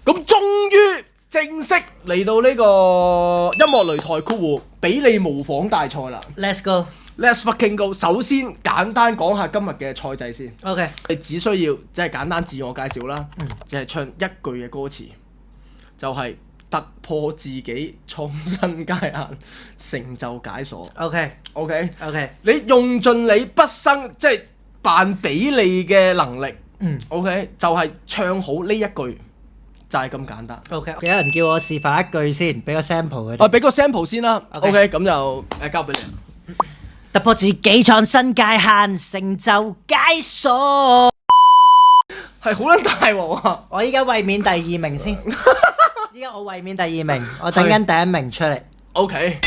咁終於正式嚟到呢個音樂擂台括弧俾你模仿大賽啦。 Let's go。 Let's fucking go！ 首先簡單講下今日嘅賽制先。OK。你只需要即係簡單自我介紹啦，只係唱一句嘅歌詞，就係突破自己，創新界限，成就解鎖。OK。你用盡你畢生即係扮俾你嘅能力。OK， 就係唱好呢一句，就係咁簡單。OK。有人叫我示範一句先，俾個 sample 佢哋。俾個 sample 先啦。OK， 咁就交俾你。突破自己，創新界限，成就解鎖。係好撚大鑊啊！我依家衛冕第2名先。依家我衛冕第2名，我等緊第1名出嚟。OK。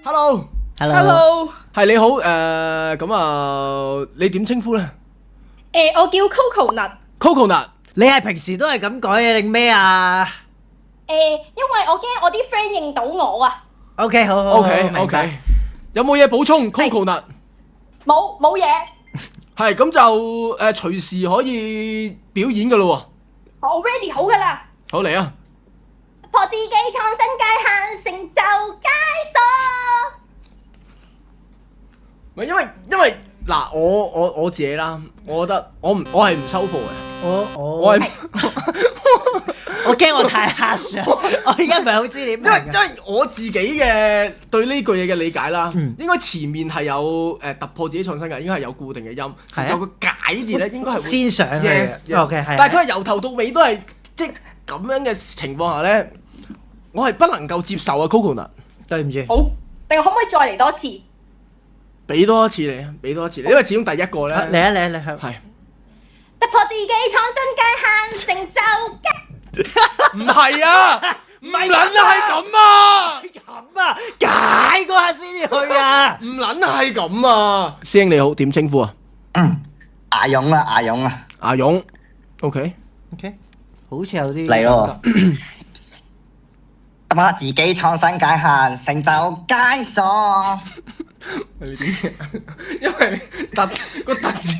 Hello。係你好，咁啊，你點稱呼咧？我叫 Coconut。Coconut。你係平時都係咁改嘅定咩啊？因為我驚我啲 friend 認到我啊。OK， 好。OK。有冇嘢補充 ？Coconut。冇嘢。係咁就隨時可以表演噶咯喎。我 ready 好噶啦。好嚟啊！突破自己，創新界限，成就解鎖。唔係因為嗱，我自己啦，我覺得我係唔收貨嘅。我係我驚我太黑上，我而家唔係好知點。因為我自己嘅對呢句嘢嘅理解啦，應該前面係有突破自己創新界，應該係有固定嘅音，就個解字咧應該係先上去。OK， 係。但係佢係由頭到尾都係即係咁樣嘅情況下咧，我係不能夠接受啊 Coconut。對唔住。好，定可唔可以再嚟多次？俾多一次你，因為始終第一個咧。嚟啊！係。突破自己，創新界限，成就解。唔係啊，唔撚係咁啊！咁啊，解嗰下先至去啊！唔撚係咁啊！師兄你好，點稱呼啊？阿勇啊。阿勇 ，OK， 好似有啲嚟咯。突破自己，創新界限，成就解鎖。係點嘅？因為個突字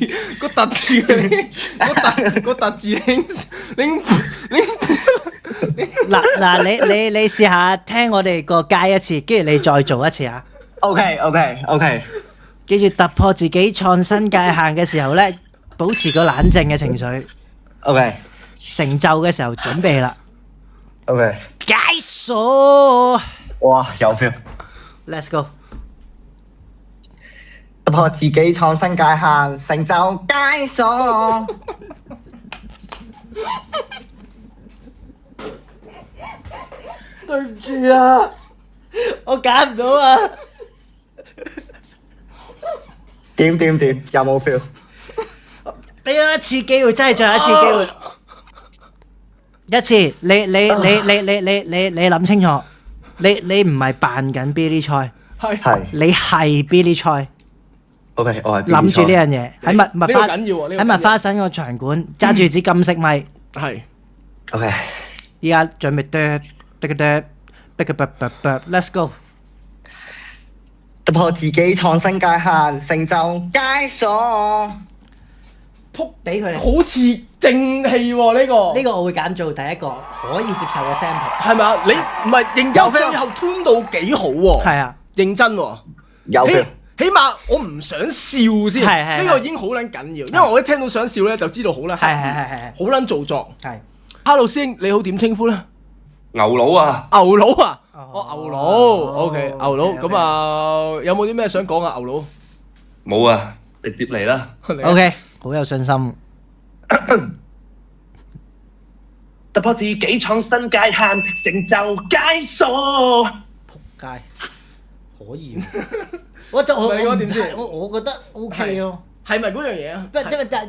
嗱，你試下聽我哋個街一次，跟住你再做一次啊。OK。記住突破自己創新界限嘅時候咧，保持個冷靜嘅情緒。OK。成就嘅時候準備啦。OK。解鎖。哇，有 feel。Let's go。突破自己，創新界限，成就解鎖。對唔住啊，我揀唔到啊。點？有冇 feel？俾咗一次機會，真係最後一次機會。一次，你諗清楚，你唔係扮緊 Billy Choi，係你係 Billy Choi。OK， 我係諗住呢樣嘢喺麥花臣個場館揸住支金色咪。係 OK。依家準備Let's go。突破自己，創新界限，成就解鎖。撲俾佢哋，好似正氣喎呢個。呢個我會揀做第一個可以接受嘅 sample。係咪啊？你唔係認真，最後 tune 到幾好喎。係啊，認真喎。有 feel。起碼我唔想笑先，呢個已經好撚緊要，因為我一聽到想笑咧，就知道好撚刻意，好撚做作。係 ，Hello 師兄，你好，點稱呼咧？牛佬啊！牛佬啊！牛佬 ，OK， 牛佬，咁啊，有冇啲咩想講啊？牛佬冇啊，直接嚟啦。OK，好有信心。突破自己，創新界限，成就解鎖。仆街，可以。我覺得 OK 咯。係咪嗰樣嘢啊？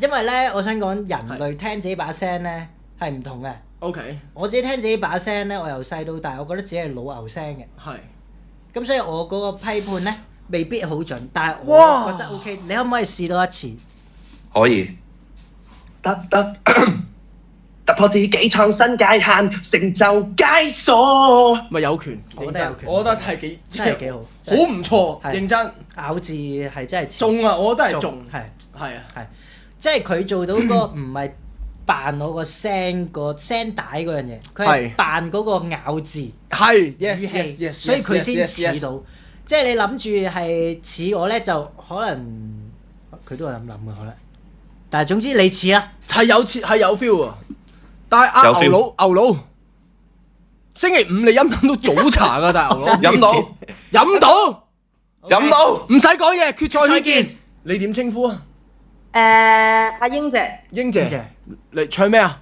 因為咧，我想講人類聽自己把聲咧係唔同嘅。OK。我自己聽自己把聲咧，我由細到大，我覺得自己係老牛聲嘅。係。咁所以我嗰個批判咧未必好準，但係我覺得 OK。你可唔可以試多一次？可以。得。突破自己，創新界限，成就解鎖。咪有權，認真，我覺得係幾好，好唔錯，認真。咬字係真係中啊！我覺得係中，係啊，即係佢做到個唔係扮我個聲帶嗰樣嘢，佢係扮嗰個咬字係語氣，所以佢先似到。即係你諗住係似我咧，就可能佢都係咁諗嘅可能。但係總之你似啦，係有 feel 啊！但係阿牛佬，星期五你飲唔飲到早茶㗎？大牛佬飲到，唔使講嘢，決賽圈見。你點稱呼啊？阿英姐，英姐，你唱咩啊？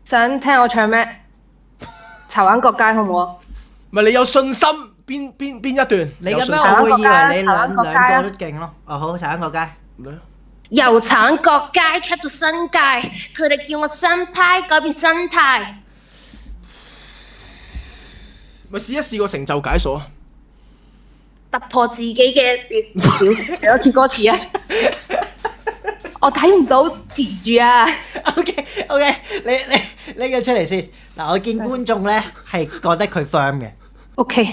想聽我唱咩？柴灣角街好唔好啊？唔係你有信心邊一段？你咁樣我會以為你兩個都勁咯。哦好，柴灣角街。由柴灣角街出到新界，佢哋叫我新派改變心態。咪試一試個成就解鎖啊！突破自己嘅幾多次歌詞啊！我睇唔到詞住啊。OK， 你拎佢出嚟先。嗱，我見觀眾咧係覺得佢 firm 嘅。OK，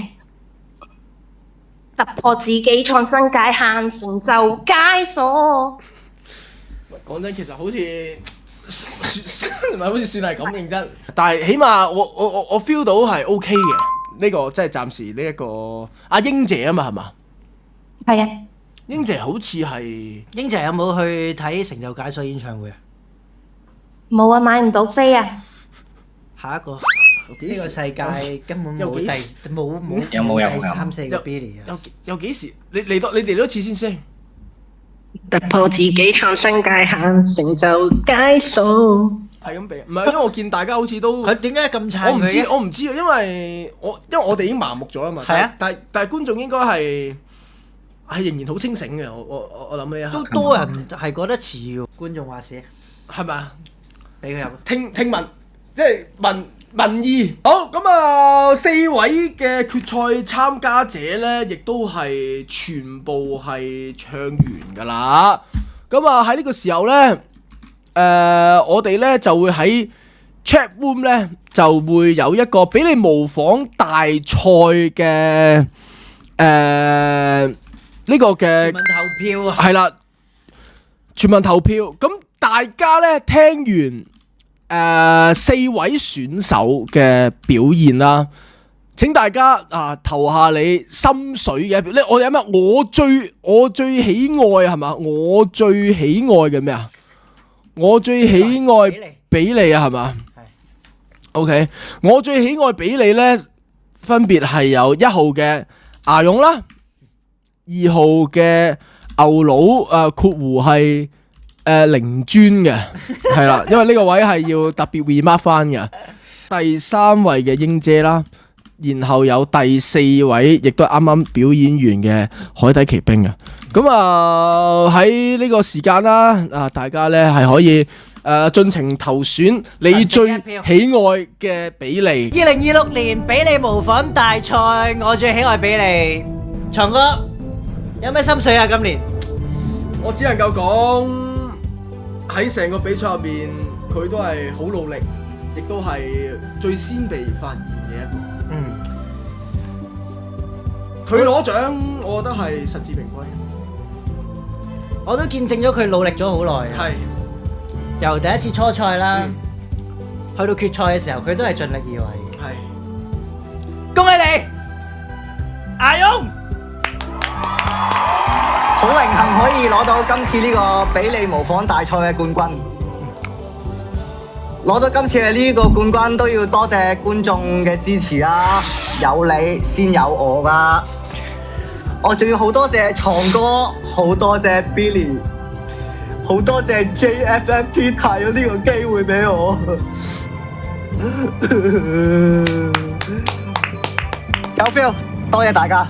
突破自己創新界限，成就解鎖。講真，其實好似唔係好似算係咁認真，但係起碼我 feel 到係 OK 嘅。呢個即係暫時呢一個阿英姐啊嘛，係嘛？係啊。英姐好似係英姐有冇去睇成就解鎖演唱會啊？冇啊，買唔到飛啊！下一個呢個世界根本冇第三四個 Billy 啊！有幾時？你哋多次先。突破自己創新界限，成就解鎖。係咁俾，唔係因為我見大家好似都佢點解咁撐佢嘅？我唔知啊，因為我哋已經麻木咗啦嘛。係啊，但係觀眾應該係仍然好清醒嘅。我諗呢一刻都多人係覺得似喎。觀眾話事係咪啊？俾佢入聽聞，即係民意。好咁啊，4位嘅決賽參加者咧，亦都係全部係唱完㗎啦。咁啊喺呢個時候咧。我哋咧就會喺 chat room 咧就會有一個俾你模仿大賽嘅呢個嘅全民投票啊，係啦，全民投票。咁大家咧聽完4位選手嘅表現啦，請大家投下你心水嘅。我哋有咩？我最喜愛係嘛？我最喜愛嘅咩啊？我最喜愛比利啊，係嘛？係。OK， 我最喜愛比利咧，分別係有1號嘅牙勇啦，2號嘅牛佬括弧係靈尊嘅，係啦，因為呢個位係要特別 remark 翻嘅。第3位嘅英姐啦，然後有第4位，亦都係啱啱表演完嘅海底奇兵啊。咁喺呢個時間啦，大家咧係可以盡情投選你最喜愛嘅比利。2026年比利模仿大賽，我最喜愛比利。長哥有咩心水啊？今年我只能夠講喺成個比賽入面，佢都係好努力，亦都係最先被發現嘅一個。佢攞獎，我覺得係實至名歸。我都見證咗佢努力咗好耐。係由第一次初賽啦，去到決賽嘅時候，佢都係盡力而為。係，恭喜你，阿勇！好榮幸可以攞到今次呢個比利模仿大賽嘅冠軍。攞到今次嘅呢個冠軍都要多謝觀眾嘅支持啦，有你先有我㗎。我仲要好多謝床哥，好多謝 Billy， 好多謝 JFFT 提咗呢個機會俾我。有 feel，多謝大家。